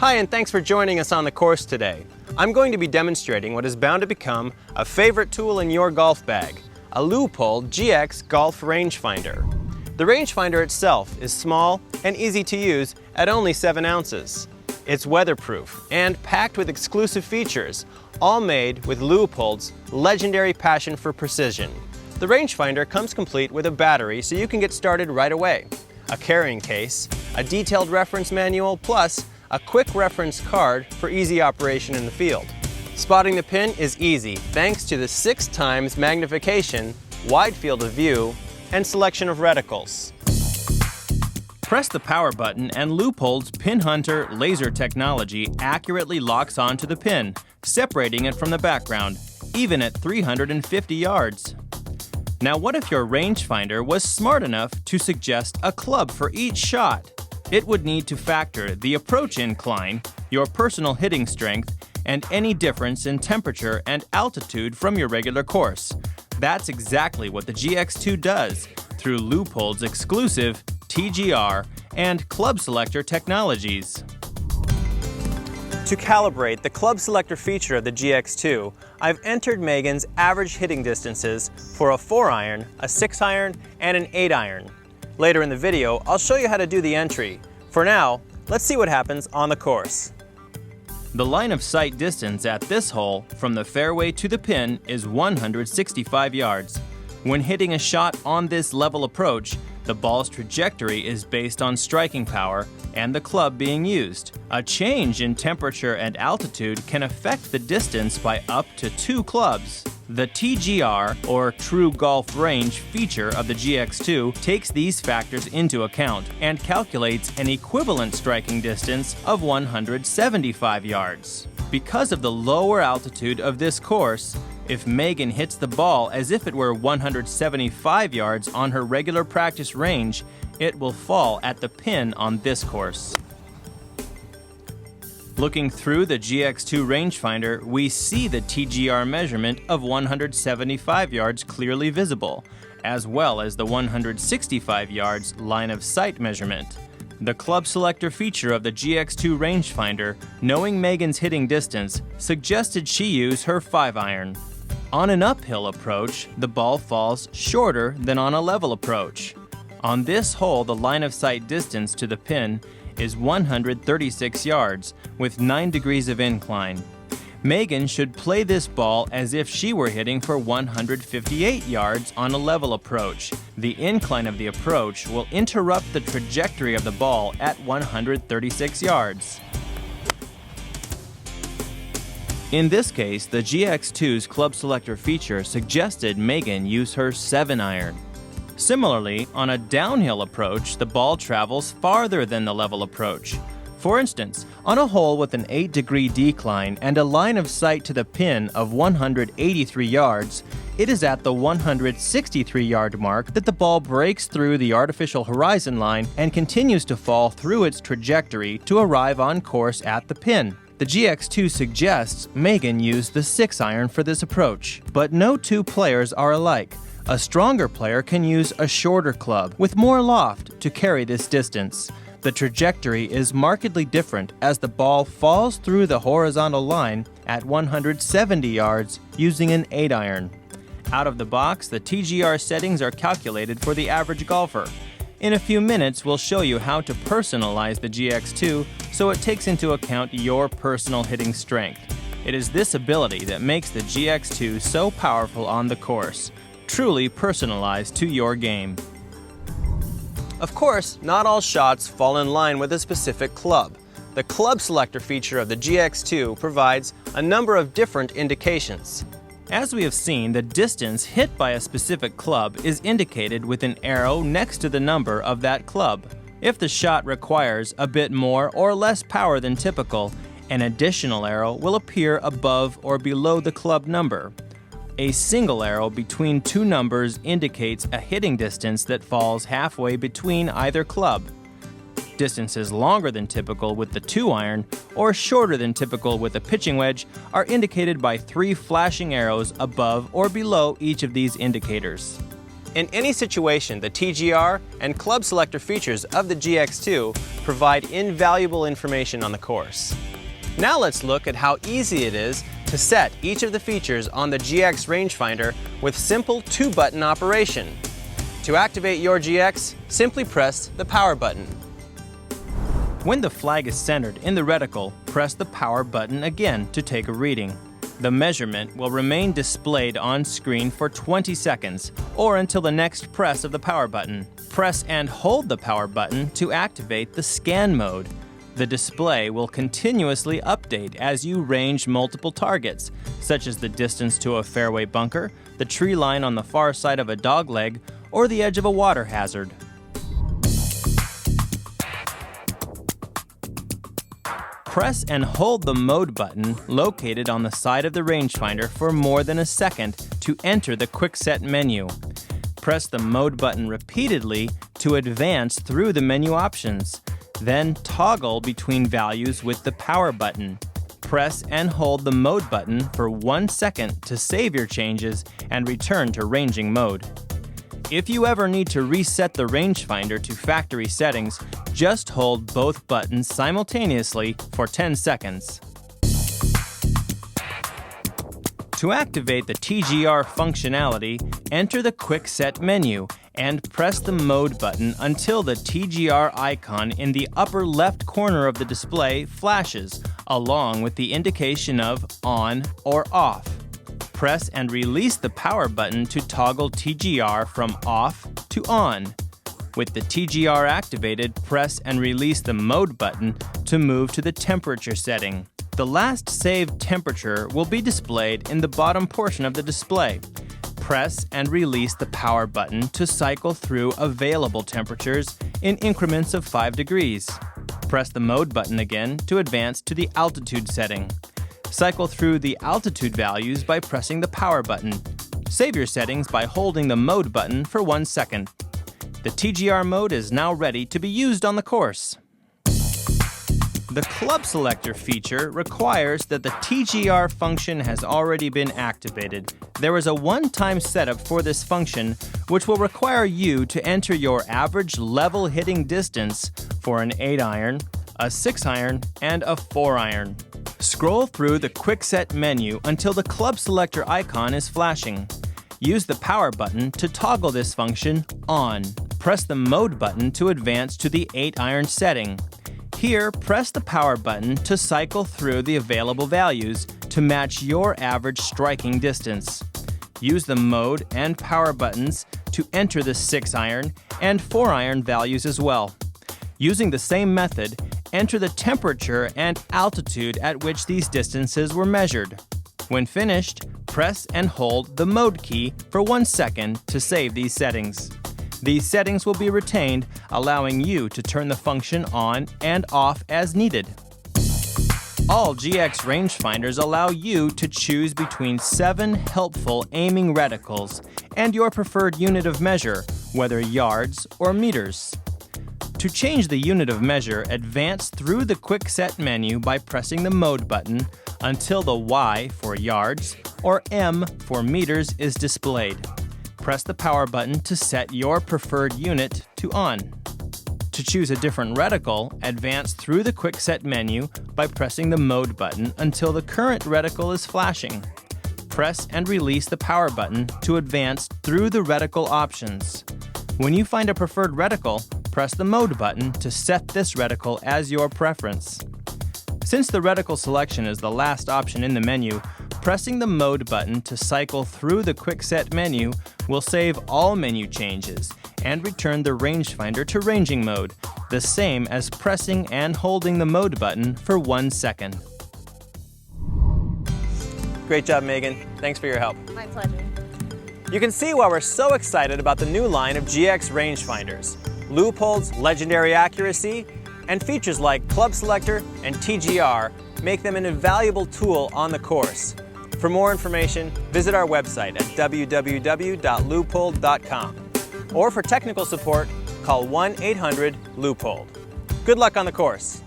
Hi, and thanks for joining us on the course today. I'm going to be demonstrating what is bound to become a favorite tool in your golf bag, a Leupold GX Golf Rangefinder. The rangefinder itself is small and easy to use at only 7 ounces. It's weatherproof and packed with exclusive features, all made with Leupold's legendary passion for precision. The rangefinder comes complete with a battery so you can get started right away, a carrying case, a detailed reference manual, plus a quick reference card for easy operation in the field. Spotting the pin is easy thanks to the 6 times magnification, wide field of view, and selection of reticles. Press the power button and Leupold's Pin Hunter laser technology accurately locks onto the pin, separating it from the background, even at 350 yards. Now what if your rangefinder was smart enough to suggest a club for each shot? It would need to factor the approach incline, your personal hitting strength, and any difference in temperature and altitude from your regular course. That's exactly what the GX2 does through Leupold's exclusive TGR and Club Selector technologies. To calibrate the Club Selector feature of the GX2, I've entered Megan's average hitting distances for a 4-iron, a 6-iron, and an 8-iron. Later in the video, I'll show you how to do the entry. For now, let's see what happens on the course. The line of sight distance at this hole from the fairway to the pin is 165 yards. When hitting a shot on this level approach, the ball's trajectory is based on striking power and the club being used. A change in temperature and altitude can affect the distance by up to 2 clubs. The TGR, or True Golf Range feature of the GX2, takes these factors into account and calculates an equivalent striking distance of 175 yards. Because of the lower altitude of this course, if Megan hits the ball as if it were 175 yards on her regular practice range, it will fall at the pin on this course. Looking through the GX2 rangefinder, we see the TGR measurement of 175 yards clearly visible, as well as the 165 yards line of sight measurement. The Club Selector feature of the GX2 rangefinder, knowing Megan's hitting distance, suggested she use her 5-iron. On an uphill approach, the ball falls shorter than on a level approach. On this hole, the line of sight distance to the pin is 136 yards, with 9 degrees of incline. Megan should play this ball as if she were hitting for 158 yards on a level approach. The incline of the approach will interrupt the trajectory of the ball at 136 yards. In this case, the GX2's Club Selector feature suggested Megan use her 7-iron. Similarly, on a downhill approach, the ball travels farther than the level approach. For instance, on a hole with an 8-degree decline and a line of sight to the pin of 183 yards, it is at the 163-yard mark that the ball breaks through the artificial horizon line and continues to fall through its trajectory to arrive on course at the pin. The GX2 suggests Megan use the 6-iron for this approach, but no 2 players are alike. A stronger player can use a shorter club with more loft to carry this distance. The trajectory is markedly different as the ball falls through the horizontal line at 170 yards using an 8-iron. Out of the box, the TGR settings are calculated for the average golfer. In a few minutes, we'll show you how to personalize the GX2 so it takes into account your personal hitting strength. It is this ability that makes the GX2 so powerful on the course, truly personalized to your game. Of course, not all shots fall in line with a specific club. The Club Selector feature of the GX2 provides a number of different indications. As we have seen, the distance hit by a specific club is indicated with an arrow next to the number of that club. If the shot requires a bit more or less power than typical, an additional arrow will appear above or below the club number. A single arrow between 2 numbers indicates a hitting distance that falls halfway between either club. Distances longer than typical with the 2-iron or shorter than typical with a pitching wedge are indicated by 3 flashing arrows above or below each of these indicators. In any situation, the TGR and club selector features of the GX2 provide invaluable information on the course. Now let's look at how easy it is to set each of the features on the GX rangefinder with simple 2-button operation. To activate your GX, simply press the power button. When the flag is centered in the reticle, press the power button again to take a reading. The measurement will remain displayed on screen for 20 seconds or until the next press of the power button. Press and hold the power button to activate the scan mode. The display will continuously update as you range multiple targets, such as the distance to a fairway bunker, the tree line on the far side of a dogleg, or the edge of a water hazard. Press and hold the mode button located on the side of the rangefinder for more than a second to enter the quick set menu. Press the mode button repeatedly to advance through the menu options. Then toggle between values with the power button. Press and hold the mode button for 1 second to save your changes and return to ranging mode. If you ever need to reset the rangefinder to factory settings, just hold both buttons simultaneously for 10 seconds. To activate the TGR functionality, enter the Quick Set menu and press the mode button until the TGR icon in the upper left corner of the display flashes, along with the indication of on or off. Press and release the power button to toggle TGR from off to on. With the TGR activated, press and release the mode button to move to the temperature setting. The last saved temperature will be displayed in the bottom portion of the display. Press and release the power button to cycle through available temperatures in increments of 5 degrees. Press the mode button again to advance to the altitude setting. Cycle through the altitude values by pressing the power button. Save your settings by holding the mode button for 1 second. The TGR mode is now ready to be used on the course. The Club Selector feature requires that the TGR function has already been activated. There is a one-time setup for this function, which will require you to enter your average level hitting distance for an 8-iron, a 6-iron, and a 4-iron. Scroll through the Quick Set menu until the Club Selector icon is flashing. Use the power button to toggle this function on. Press the mode button to advance to the 8-iron setting. Here, press the power button to cycle through the available values to match your average striking distance. Use the mode and power buttons to enter the 6-iron and 4-iron values as well. Using the same method, enter the temperature and altitude at which these distances were measured. When finished, press and hold the mode key for 1 second to save these settings. These settings will be retained, allowing you to turn the function on and off as needed. All GX rangefinders allow you to choose between 7 helpful aiming reticles and your preferred unit of measure, whether yards or meters. To change the unit of measure, advance through the Quick Set menu by pressing the mode button until the Y for yards or M for meters is displayed. Press the power button to set your preferred unit to on. To choose a different reticle, advance through the Quick Set menu by pressing the mode button until the current reticle is flashing. Press and release the power button to advance through the reticle options. When you find a preferred reticle, press the mode button to set this reticle as your preference. Since the reticle selection is the last option in the menu, pressing the mode button to cycle through the Quick Set menu will save all menu changes and return the rangefinder to ranging mode, the same as pressing and holding the mode button for 1 second. Great job, Megan. Thanks for your help. My pleasure. You can see why we're so excited about the new line of GX rangefinders. Leupold's legendary accuracy and features like Club Selector and TGR make them an invaluable tool on the course. For more information, visit our website at www.leupold.com. Or for technical support, call 1-800-LEUPOLD. Good luck on the course.